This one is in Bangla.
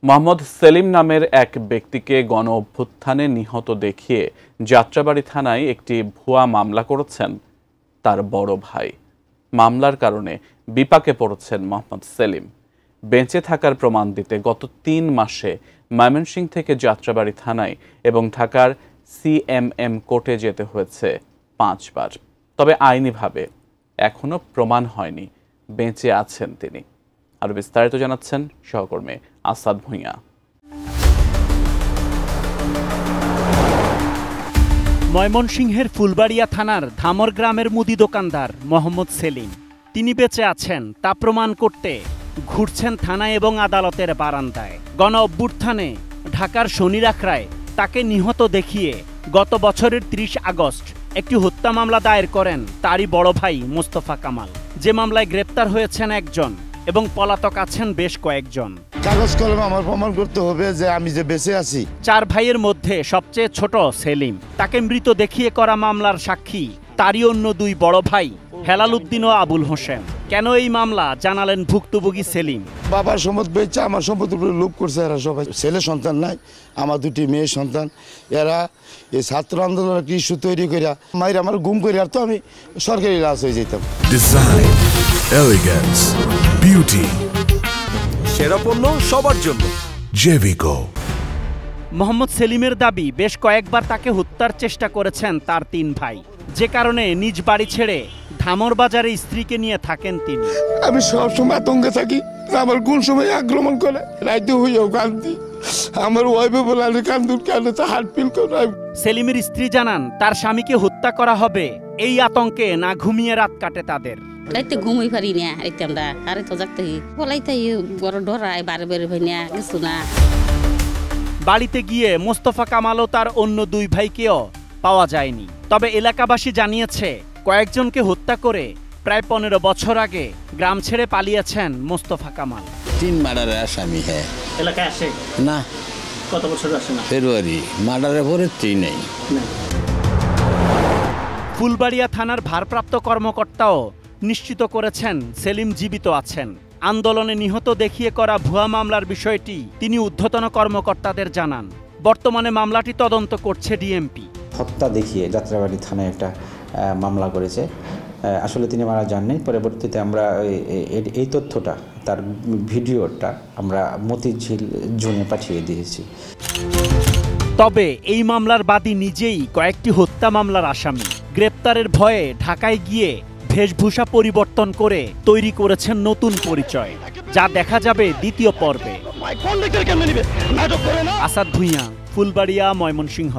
মোহাম্মদ সেলিম নামের এক ব্যক্তিকে গণ অভ্যুত্থানে নিহত দেখিয়ে যাত্রাবাড়ী থানায় একটি ভুয়া মামলা করেছেন তার বড় ভাই। মামলার কারণে বিপাকে পড়েছেন মোহাম্মদ সেলিম। বেঁচে থাকার প্রমাণ দিতে গত ৩ মাসে ময়মনসিংহ থেকে যাত্রাবাড়ী থানায় এবং ঢাকার সিএমএম কোর্টে যেতে হয়েছে ৫ বার। তবে আইনিভাবে এখনো প্রমাণ হয়নি বেঁচে আছেন তিনি। আরো বিস্তারিত জানাচ্ছেন সহকর্মী আসাদ ভুঁইয়া। ময়মনসিংহের ফুলবাড়িয়া থানার ধামর গ্রামের মুদি দোকানদার মোহাম্মদ সেলিম। তিনি বেঁচে আছেন তা প্রমাণ করতে ঘুরছেন থানা এবং আদালতের বারান্দায়। গণ অভ্যুত্থানে ঢাকার শনিরাখড়ায় তাকে নিহত দেখিয়ে গত বছরের ৩০ আগস্ট একটি হত্যা মামলা দায়ের করেন তারই বড় ভাই মোস্তফা কামাল, যে মামলায় গ্রেপ্তার হয়েছেন একজন এবং পলাতক আছেন বেশ কয়েকজন। কাগজ কলম আমার প্রমাণ করতে হবে যে আমি যে বেঁচে আছি। ৪ ভাইয়ের মধ্যে সবচেয়ে ছোট সেলিম। তাকে মৃত দেখিয়ে করা মামলার সাক্ষী তারই অন্য ২ বড় ভাই হেলাল উদ্দিন ও আবুল হোসেন। কেন এই মামলা জানালেন ভুক্তভোগী সেলিম। বাবার সম্পদ বেচে আমার সম্পদের উপরে লোভ করছে এরা সবাই। ছেলে সন্তান নাই, আমার 2টি মেয়ে সন্তান। এরা এই ছাত্র আন্দোলনের কি ইস্যু তৈরি করিয়া মাইরে আমার গুম করি, আর তো আমি সরকারি লাশ হয়ে যেতাম। ডিজাইন, এলিগেন্স, বিউটি, সেরা পণ্য সবার জন্য জেভিকো। মোহাম্মদ সেলিমের দাবি বেশ কয়েকবার তাকে হত্যার চেষ্টা করেছেন তার 3 ভাই, যে কারণে নিজ বাড়ি ছেড়ে ধামর বাজারে স্ত্রীকে নিয়ে থাকেন তিনি। আমি সবসময় আতঙ্কে থাকি, আমার কোন সময় আক্রমণ করে। রাইতে হইয়াও কান্দি, আমার ওয়াইফে বলে কান্দুর কেন হার্ট ফিল করে। সেলিমের স্ত্রী জানান তার স্বামীকে হত্যা করা হবে, এই আতঙ্কে না ঘুমিয়ে রাত কাটে তাদের। রাইতে ঘুমাই পারি না, রাইতে আমরা আরে তো জাগতে বলাইতে বড় ডরায় বারে বারে ভাই না কিছু না। বাড়িতে গিয়ে মোস্তফা কামাল ও তার অন্য 2 ভাইকেও পাওয়া যায়নি। তবে এলাকাবাসী জানিয়েছে কয়েকজনকে হত্যা করে প্রায় 15 বছর আগে গ্রাম ছেড়ে পালিয়েছেন মোস্তফা কামাল। 3 মার্ডারের আসামি। হ্যাঁ, এলাকায় আসে না? কত বছর আসে না? ফেব্রুয়ারি মার্ডারের পরে 3 নেই। ফুলবাড়িয়া থানার ভারপ্রাপ্ত কর্মকর্তাও নিশ্চিত করেছেন সেলিম জীবিত আছেন। আন্দোলনে নিহত দেখিয়ে করা ভুয়া মামলার বিষয়টি তিনি ঊর্ধ্বতন কর্মকর্তাদের জানান। বর্তমানে মামলাটি তদন্ত করছে ডিএমপি। হত্যা দেখিয়ে যাত্রাবাড়ী থানায় একটা মামলা করেছে। আসলে তিনি মারা যাননি। পরবর্তীতে আমরা এই তথ্যটা, তার ভিডিওটা আমরা মতিঝিল জোনে পাঠিয়ে দিয়েছি। তবে এই মামলার বাদী নিজেই কয়েকটি হত্যা মামলার আসামি। গ্রেপ্তারের ভয়ে ঢাকায় গিয়ে বেশভূষা পরিবর্তন করে তৈরি করেছেন নতুন পরিচয়, যা দেখা যাবে দ্বিতীয় পর্বে। আসাদ ভুঁইয়া, ফুলবাড়িয়া, ময়মনসিংহ।